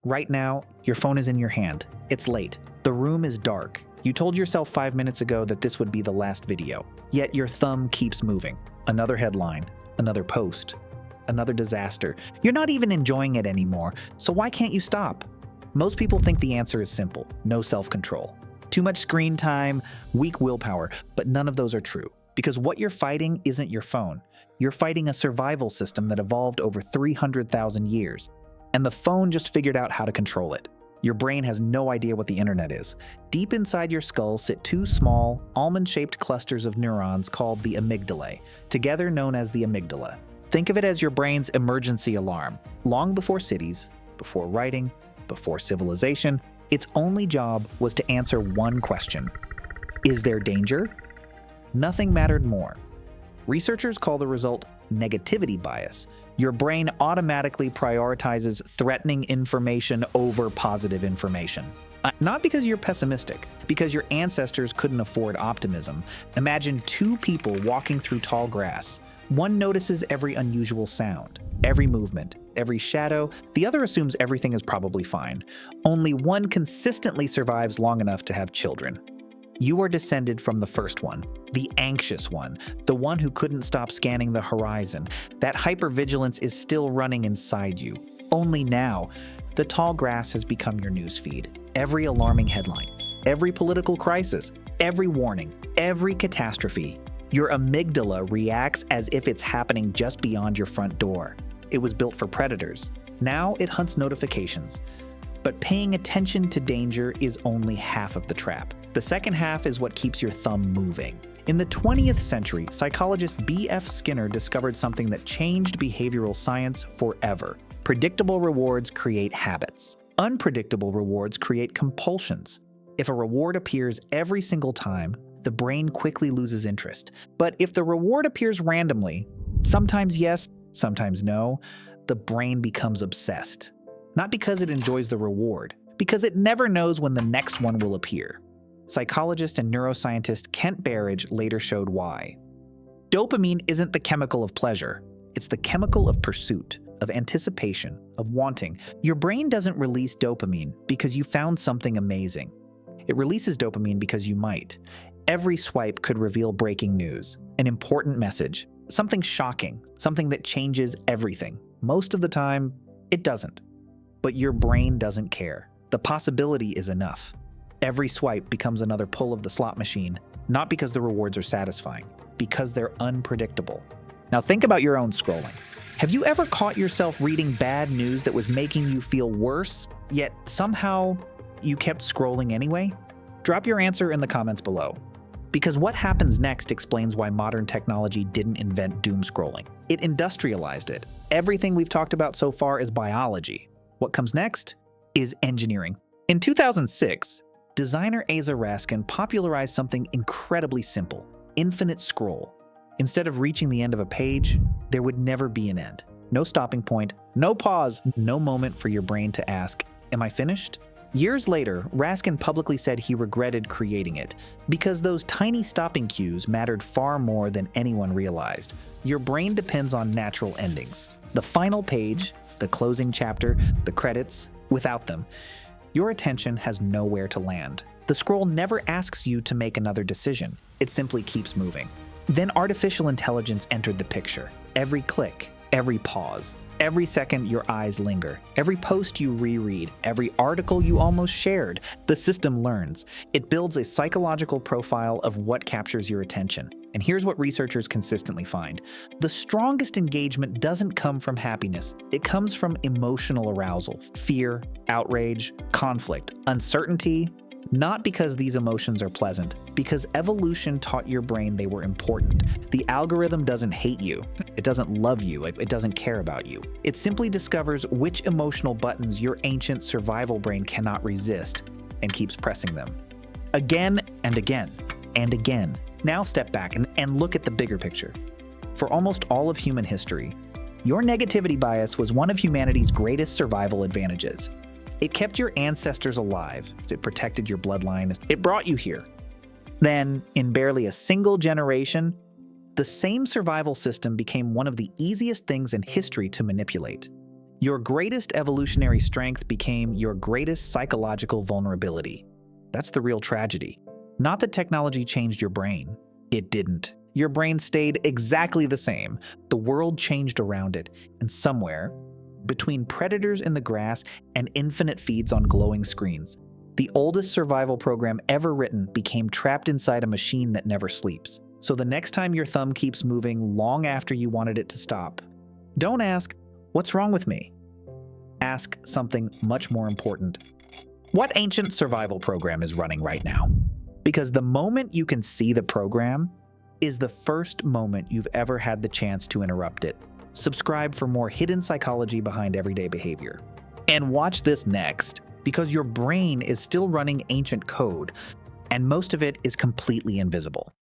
Right now, your phone is in your hand. It's late. The room is dark. You told yourself 5 minutes ago that this would be the last video. Yet your thumb keeps moving. Another headline, another post, another disaster. You're not even enjoying it anymore, so why can't you stop? Most people think the answer is simple: no self-control. Too much screen time, weak willpower, but none of those are true. Because what you're fighting isn't your phone. You're fighting a survival system that evolved over 300,000 years. And the phone just figured out how to control it. Your brain has no idea what the internet is. Deep inside your skull sit two small, almond-shaped clusters of neurons called the amygdalae, together known as the amygdala. Think of it as your brain's emergency alarm. Long before cities, before writing, before civilization, its only job was to answer one question: is there danger? Nothing mattered more. Researchers call the result negativity bias. Your brain automatically prioritizes threatening information over positive information. Not because you're pessimistic, because your ancestors couldn't afford optimism. Imagine two people walking through tall grass. One notices every unusual sound, every movement, every shadow. The other assumes everything is probably fine. Only one consistently survives long enough to have children. You are descended from the first one, the anxious one, the one who couldn't stop scanning the horizon. That hypervigilance is still running inside you. Only now, the tall grass has become your newsfeed. Every alarming headline, every political crisis, every warning, every catastrophe. Your amygdala reacts as if it's happening just beyond your front door. It was built for predators. Now it hunts notifications. But paying attention to danger is only half of the trap. The second half is what keeps your thumb moving. In the 20th century, psychologist B.F. Skinner discovered something that changed behavioral science forever. Predictable rewards create habits. Unpredictable rewards create compulsions. If a reward appears every single time, the brain quickly loses interest. But if the reward appears randomly, sometimes yes, sometimes no, the brain becomes obsessed. Not because it enjoys the reward, because it never knows when the next one will appear. Psychologist and neuroscientist Kent Berridge later showed why. Dopamine isn't the chemical of pleasure. It's the chemical of pursuit, of anticipation, of wanting. Your brain doesn't release dopamine because you found something amazing. It releases dopamine because you might. Every swipe could reveal breaking news, an important message, something shocking, something that changes everything. Most of the time, it doesn't. But your brain doesn't care. The possibility is enough. Every swipe becomes another pull of the slot machine, not because the rewards are satisfying, because they're unpredictable. Now think about your own scrolling. Have you ever caught yourself reading bad news that was making you feel worse, yet somehow you kept scrolling anyway? Drop your answer in the comments below. Because what happens next explains why modern technology didn't invent doomscrolling. It industrialized it. Everything we've talked about so far is biology. What comes next is engineering. In 2006, designer Asa Raskin popularized something incredibly simple: infinite scroll. Instead of reaching the end of a page, there would never be an end. No stopping point, no pause, no moment for your brain to ask, "Am I finished?" Years later, Raskin publicly said he regretted creating it because those tiny stopping cues mattered far more than anyone realized. Your brain depends on natural endings. The final page, the closing chapter, the credits. Without them, your attention has nowhere to land. The scroll never asks you to make another decision. It simply keeps moving. Then artificial intelligence entered the picture. Every click, every pause, every second your eyes linger, every post you reread, every article you almost shared, the system learns. It builds a psychological profile of what captures your attention. And here's what researchers consistently find. The strongest engagement doesn't come from happiness. It comes from emotional arousal, fear, outrage, conflict, uncertainty. Not because these emotions are pleasant, because evolution taught your brain they were important. The algorithm doesn't hate you. It doesn't love you. It doesn't care about you. It simply discovers which emotional buttons your ancient survival brain cannot resist and keeps pressing them. Again and again and again. Now step back and look at the bigger picture. For almost all of human history, your negativity bias was one of humanity's greatest survival advantages. It kept your ancestors alive. It protected your bloodline. It brought you here. Then, in barely a single generation, the same survival system became one of the easiest things in history to manipulate. Your greatest evolutionary strength became your greatest psychological vulnerability. That's the real tragedy. Not that technology changed your brain. It didn't. Your brain stayed exactly the same. The world changed around it, and somewhere, between predators in the grass and infinite feeds on glowing screens, the oldest survival program ever written became trapped inside a machine that never sleeps. So the next time your thumb keeps moving long after you wanted it to stop, don't ask, "What's wrong with me?" Ask something much more important. What ancient survival program is running right now? Because the moment you can see the program is the first moment you've ever had the chance to interrupt it. Subscribe for more hidden psychology behind everyday behavior. And watch this next, because your brain is still running ancient code, and most of it is completely invisible.